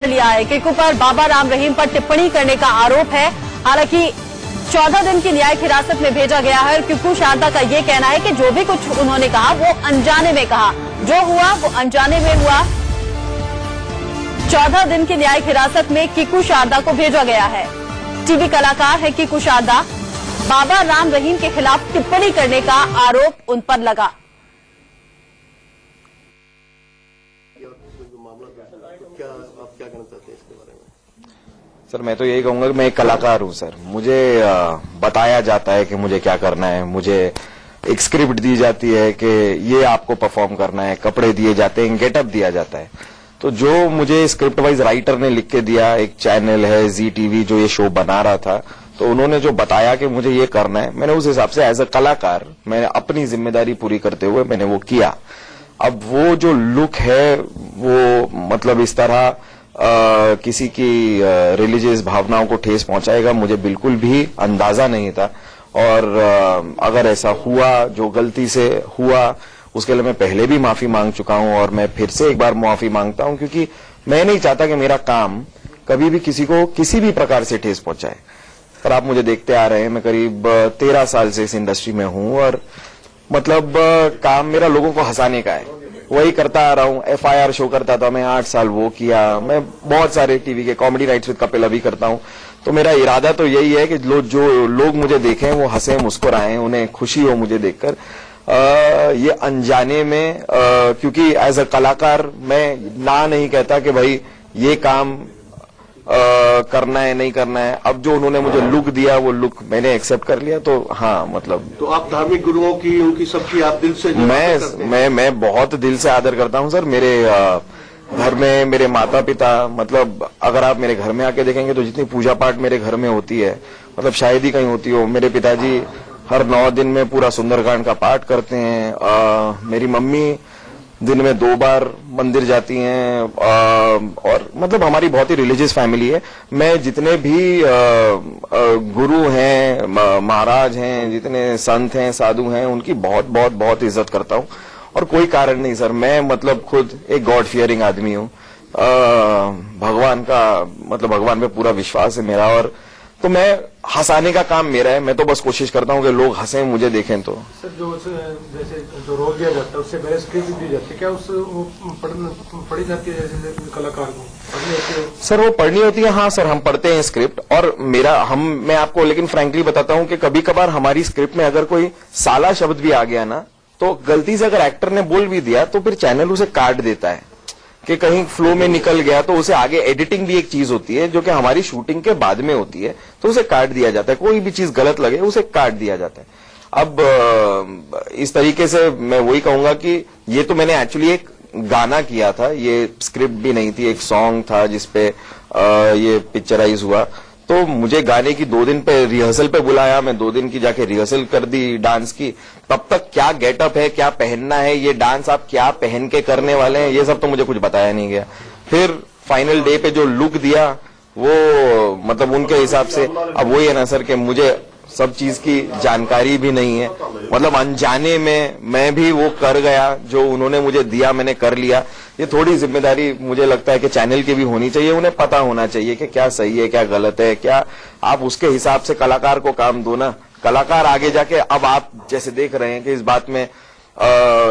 लिया है। किकू पर बाबा राम रहीम पर टिप्पणी करने का आरोप है। हालांकि 14 दिन की न्यायिक हिरासत में भेजा गया है और किकू शारदा का ये कहना है कि जो भी कुछ उन्होंने कहा वो अनजाने में कहा, जो हुआ वो अनजाने में हुआ। 14 दिन की न्यायिक हिरासत में किकू शारदा को भेजा गया है। टीवी कलाकार है किकू शारदा। बाबा राम रहीम के खिलाफ टिप्पणी करने का आरोप उन पर लगा। क्या कहना चाहते हैं इसके बारे में? सर मैं तो यही कहूंगा कि मैं एक कलाकार हूं सर। मुझे बताया जाता है कि मुझे क्या करना है। मुझे एक स्क्रिप्ट दी जाती है कि ये आपको परफॉर्म करना है, कपड़े दिए जाते हैं, गेटअप दिया जाता है। तो जो मुझे स्क्रिप्ट वाइज राइटर ने लिख के दिया, एक चैनल है जी टीवी जो ये शो बना रहा था, तो उन्होंने जो बताया कि मुझे ये करना है, मैंने उस हिसाब से एज अ कलाकार मैंने अपनी जिम्मेदारी पूरी करते हुए मैंने वो किया। अब वो जो लुक है वो मतलब इस तरह किसी की रिलीजियस भावनाओं को ठेस पहुंचाएगा, मुझे बिल्कुल भी अंदाजा नहीं था। और अगर ऐसा हुआ, जो गलती से हुआ, उसके लिए मैं पहले भी माफी मांग चुका हूं और मैं फिर से एक बार माफी मांगता हूं, क्योंकि मैं नहीं चाहता कि मेरा काम कभी भी किसी को किसी भी प्रकार से ठेस पहुंचाए। पर आप मुझे देखते आ रहे हैं, मैं करीब 13 साल से इस इंडस्ट्री में हूं और मतलब काम मेरा लोगों को हंसाने का है, वही करता आ रहा हूं। FIR शो करता था मैं 8 साल, वो किया। मैं बहुत सारे टीवी के कॉमेडी नाइट्स विद कपिल अभी करता हूं। तो मेरा इरादा तो यही है कि जो लोग मुझे देखें वो हंसे मुस्कुराएं, उन्हें खुशी हो मुझे देखकर। ये अनजाने में क्योंकि एज अ कलाकार मैं ना नहीं कहता कि भाई ये काम करना है नहीं करना है। अब जो उन्होंने मुझे लुक दिया वो लुक मैंने एक्सेप्ट कर लिया। तो हाँ, मतलब तो आप धार्मिक गुरुओं की, उनकी सबकी आप दिल से मैं बहुत दिल से आदर करता हूँ सर। मेरे घर में मेरे माता पिता, मतलब अगर आप मेरे घर में आके देखेंगे तो जितनी पूजा पाठ मेरे घर में होती है, मतलब शायद ही कहीं होती हो। मेरे पिताजी हर 9 दिन में पूरा सुंदरकांड का पाठ करते हैं। मेरी मम्मी दिन में 2 बार मंदिर जाती हैं। और मतलब हमारी बहुत ही रिलीजियस फैमिली है। मैं जितने भी गुरु हैं, महाराज हैं, जितने संत हैं, साधु हैं, उनकी बहुत बहुत बहुत इज्जत करता हूं। और कोई कारण नहीं सर, मैं मतलब खुद एक गॉड फियरिंग आदमी हूं। भगवान का मतलब भगवान पे पूरा विश्वास है मेरा। और तो मैं हंसाने का काम मेरा है। मैं तो बस कोशिश करता हूं कि लोग हंसें, मुझे देखें। तो सर जैसे जो रोल दिया जाता है उससे पहले स्क्रिप्ट दी जाती है, क्या उस पढ़ी जाती है जैसे कलाकार को पढ़नी होती है? सर वो पढ़नी होती है, हाँ सर, हम पढ़ते हैं स्क्रिप्ट। और मैं आपको लेकिन फ्रैंकली बताता हूं कि कभी कभार हमारी स्क्रिप्ट में अगर कोई साला शब्द भी आ गया ना, तो गलती से अगर एक्टर ने बोल भी दिया तो फिर चैनल उसे काट देता है कि कहीं फ्लो में निकल गया। तो उसे आगे एडिटिंग भी एक चीज होती है जो कि हमारी शूटिंग के बाद में होती है, तो उसे काट दिया जाता है। कोई भी चीज गलत लगे उसे काट दिया जाता है। अब इस तरीके से मैं वही कहूंगा कि ये तो मैंने एक्चुअली एक गाना किया था, ये स्क्रिप्ट भी नहीं थी, एक सॉन्ग था जिसपे ये पिक्चराइज हुआ। तो मुझे गाने की 2 दिन पे रिहर्सल पे बुलाया, मैं 2 दिन की जाके रिहर्सल कर दी डांस की। तब तक क्या गेटअप है, क्या पहनना है, ये डांस आप क्या पहन के करने वाले हैं, ये सब तो मुझे कुछ बताया नहीं गया। फिर फाइनल डे पे जो लुक दिया वो मतलब उनके हिसाब से। अब वही है ना सर कि मुझे सब चीज की जानकारी भी नहीं है, मतलब अनजाने में मैं भी वो कर गया, जो उन्होंने मुझे दिया मैंने कर लिया। ये थोड़ी जिम्मेदारी मुझे लगता है कि चैनल की भी होनी चाहिए। उन्हें पता होना चाहिए कि क्या सही है क्या गलत है, क्या आप उसके हिसाब से कलाकार को काम दो ना। कलाकार आगे जाके, अब आप जैसे देख रहे हैं कि इस बात में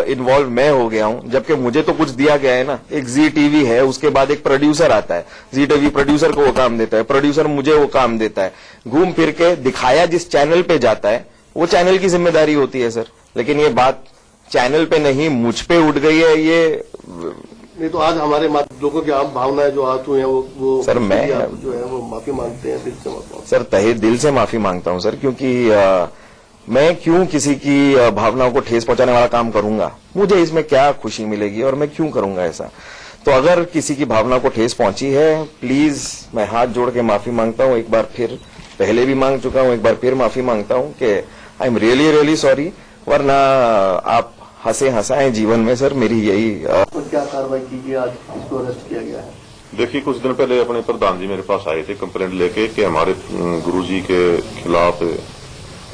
इन्वॉल्व मैं हो गया हूं, जबकि मुझे तो कुछ दिया गया है ना। एक जी टीवी है, उसके बाद एक प्रोड्यूसर आता है, जी टीवी प्रोड्यूसर को वो काम देता है, प्रोड्यूसर मुझे वो काम देता है। घूम फिर के दिखाया जिस चैनल पे जाता है वो चैनल की जिम्मेदारी होती है सर। लेकिन ये बात चैनल पे नहीं मुझ पे उठ गई है। ये नहीं तो आज हमारे लोगों की आम भावनाएं जो आंसू हैं वो सर मैं जो है वो माफी मांगते हैं, दिल से माफी सर, तहे दिल से माफी मांगता हूं सर। क्योंकि मैं क्यों किसी की भावनाओं को ठेस पहुंचाने वाला काम करूंगा? मुझे इसमें क्या खुशी मिलेगी और मैं क्यों करूंगा ऐसा? तो अगर किसी की भावना को ठेस पहुंची है, प्लीज मैं हाथ जोड़ के माफी मांगता हूं। एक बार फिर, पहले भी मांग चुका हूं, एक बार फिर माफी मांगता हूं कि I am really really sorry. वरना आप हंसे हंसाएं जीवन में सर, मेरी यही। तो क्या कार्रवाई की गई, आज इसको अरेस्ट किया गया है? देखिए, कुछ दिन पहले अपने प्रधान जी मेरे पास आए थे कंप्लेंट लेके कि हमारे गुरुजी के खिलाफ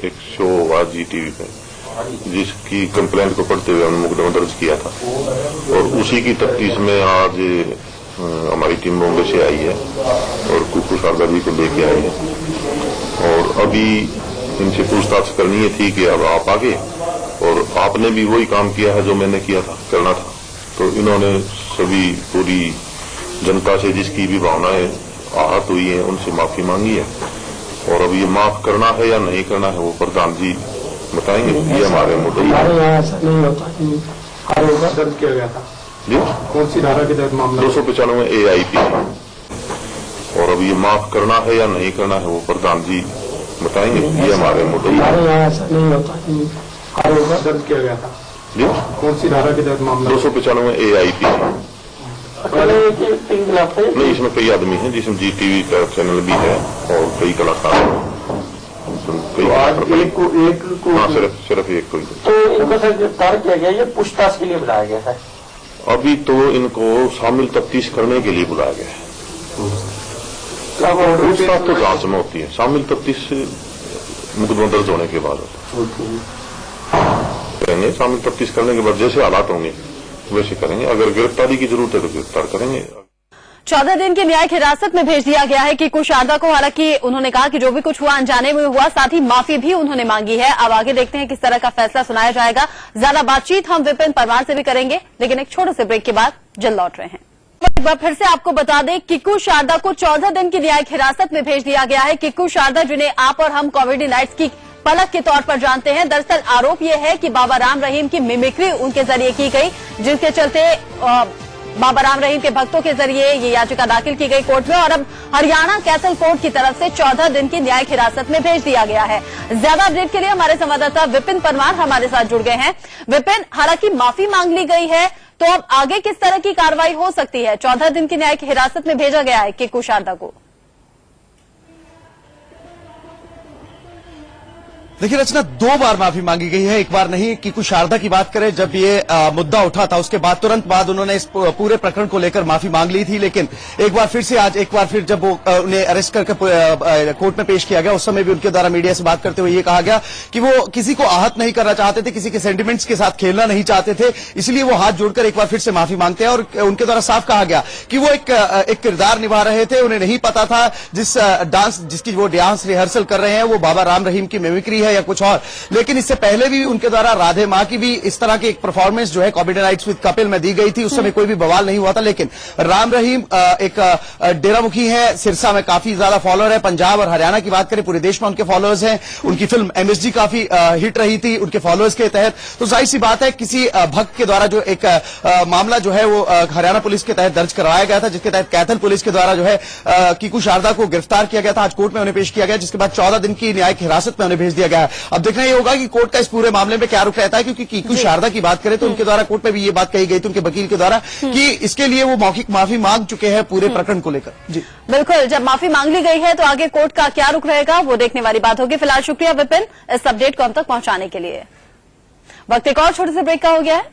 एक शो हुआ जी टीवी पे, जिसकी कंप्लेंट को पढ़ते हुए हमने मुकदमा दर्ज किया था। और उसी की तफ्तीश में आज हमारी टीम बॉम्बे से आई है और कुकू शारदा जी को लेके आई है और अभी इनसे पूछताछ करनी थी कि अब आप आगे और आपने भी वही काम किया है जो मैंने किया था करना था। तो इन्होंने सभी पूरी जनता से जिसकी भी भावनाएं आहत हुई हैं उनसे माफी मांगी है और अब ये माफ करना है या नहीं करना है वो प्रधान जी बताएंगे। ये हमारे मुद्दे हमारे यहाँ ऐसा नहीं होता कि आरोप दर्ज किया गया था जी कौन सी धारा के तहत मामला 295 AIP और अब ये माफ करना है या नहीं करना है वो प्रधान जी बताएंगे। ये हमारे मुद्दे हमारे यहाँ ऐसा नहीं होता कि आरोप दर्ज किया गया था जी कौन सी धारा के तहत मामला 295 AIP नहीं इसमें कई आदमी हैं जिसमें GTV का चैनल भी है और कई कलाकार हैं। कई हाँ सिर्फ एक कोई। तो इनको सर गिरफ्तार किया गया ये पूछताछ के लिए बुलाया गया है? अभी तो इनको शामिल तफ्तीश करने के लिए बुलाया गया है। पूछताछ तो जांच में होती है, शामिल तफ्तीश मुकदमा दर्ज होने के बाद करेंगे। शामिल तफ्तीश करने के बाद जैसे हालात होंगे वैसे करेंगे। अगर गिरफ्तारी की जरूरत है तो गिरफ्तार करेंगे। 14 दिन की न्यायिक हिरासत में भेज दिया गया है किकू शारदा को। हालांकि उन्होंने कहा कि जो भी कुछ हुआ अनजाने में हुआ, साथ ही माफी भी उन्होंने मांगी है। अब आगे देखते हैं किस तरह का फैसला सुनाया जाएगा। ज्यादा बातचीत हम विपिन परमार से भी करेंगे, लेकिन एक छोटे से ब्रेक के बाद जल्द लौट रहे हैं। एक बार फिर से आपको बता दें, किकू शारदा को 14 दिन की न्यायिक हिरासत में भेज दिया गया है। किकू शारदा जिन्हें आप और हम कॉमेडी नाइट्स की पलक के तौर पर जानते हैं, दरअसल आरोप यह है कि बाबा राम रहीम की मिमिक्री उनके जरिए की गई, जिसके चलते बाबा राम रहीम के भक्तों के जरिए ये याचिका दाखिल की गई कोर्ट में और अब हरियाणा कैथल कोर्ट की तरफ से 14 दिन की न्यायिक हिरासत में भेज दिया गया है। ज्यादा अपडेट के लिए हमारे संवाददाता विपिन परमार हमारे साथ जुड़ गए हैं। विपिन, हालांकि माफी मांग ली गई है, तो अब आगे किस तरह की कार्रवाई हो सकती है? 14 दिन की न्यायिक हिरासत में भेजा गया है किकू शारदा को। देखिए रचना, 2 बार माफी मांगी गई है, एक बार नहीं। किकू शारदा की बात करें, जब ये मुद्दा उठा था उसके बाद तुरंत बाद उन्होंने इस पूरे प्रकरण को लेकर माफी मांग ली थी, लेकिन एक बार फिर से आज एक बार फिर जब वो उन्हें अरेस्ट करके कोर्ट में पेश किया गया, उस समय भी उनके द्वारा मीडिया से बात करते हुए ये कहा गया कि वो किसी को आहत नहीं करना चाहते थे, किसी के सेंटिमेंट्स के साथ खेलना नहीं चाहते थे, इसलिए वो हाथ जोड़कर एक बार फिर से माफी मांगते हैं। और उनके द्वारा साफ कहा गया कि वो एक किरदार निभा रहे थे, उन्हें नहीं पता था जिसकी वो डांस रिहर्सल कर रहे हैं वो बाबा राम रहीम की मिमिक्री है या कुछ और। लेकिन इससे पहले भी उनके द्वारा राधे मां की भी इस तरह की एक परफॉर्मेंस जो है कॉमेडी नाइट्स विद कपिल में दी गई थी, उस समय कोई भी बवाल नहीं हुआ था। लेकिन राम रहीम एक डेरामुखी है, सिरसा में काफी ज्यादा फॉलोअर है। पंजाब और हरियाणा की बात करें, पूरे देश में उनके फॉलोअर्स हैं। उनकी फिल्म MSG काफी हिट रही थी उनके फॉलोअर्स के तहत। तो जाहिर सी बात है, किसी भक्त के द्वारा जो एक मामला जो है वो हरियाणा पुलिस के तहत दर्ज करवाया गया था, जिसके तहत कैथल पुलिस के द्वारा जो है किकू शारदा को गिरफ्तार किया गया था। आज कोर्ट में उन्हें पेश किया गया, जिसके बाद 14 दिन की न्यायिक हिरासत में उन्हें भेज दिया गया। अब देखना ये होगा कि कोर्ट का इस पूरे मामले में क्या रुख रहता है, क्योंकि किकू शारदा की बात करें तो उनके द्वारा कोर्ट में भी ये बात कही गई थी उनके वकील के द्वारा कि इसके लिए वो मौखिक माफी मांग चुके हैं पूरे प्रकरण को लेकर। जी बिल्कुल, जब माफी मांग ली गई है तो आगे कोर्ट का क्या रुख रहेगा वो देखने वाली बात होगी। फिलहाल शुक्रिया विपिन इस अपडेट को हम तक पहुंचाने के लिए। वक्त एक और छोटे से ब्रेक का हो गया है।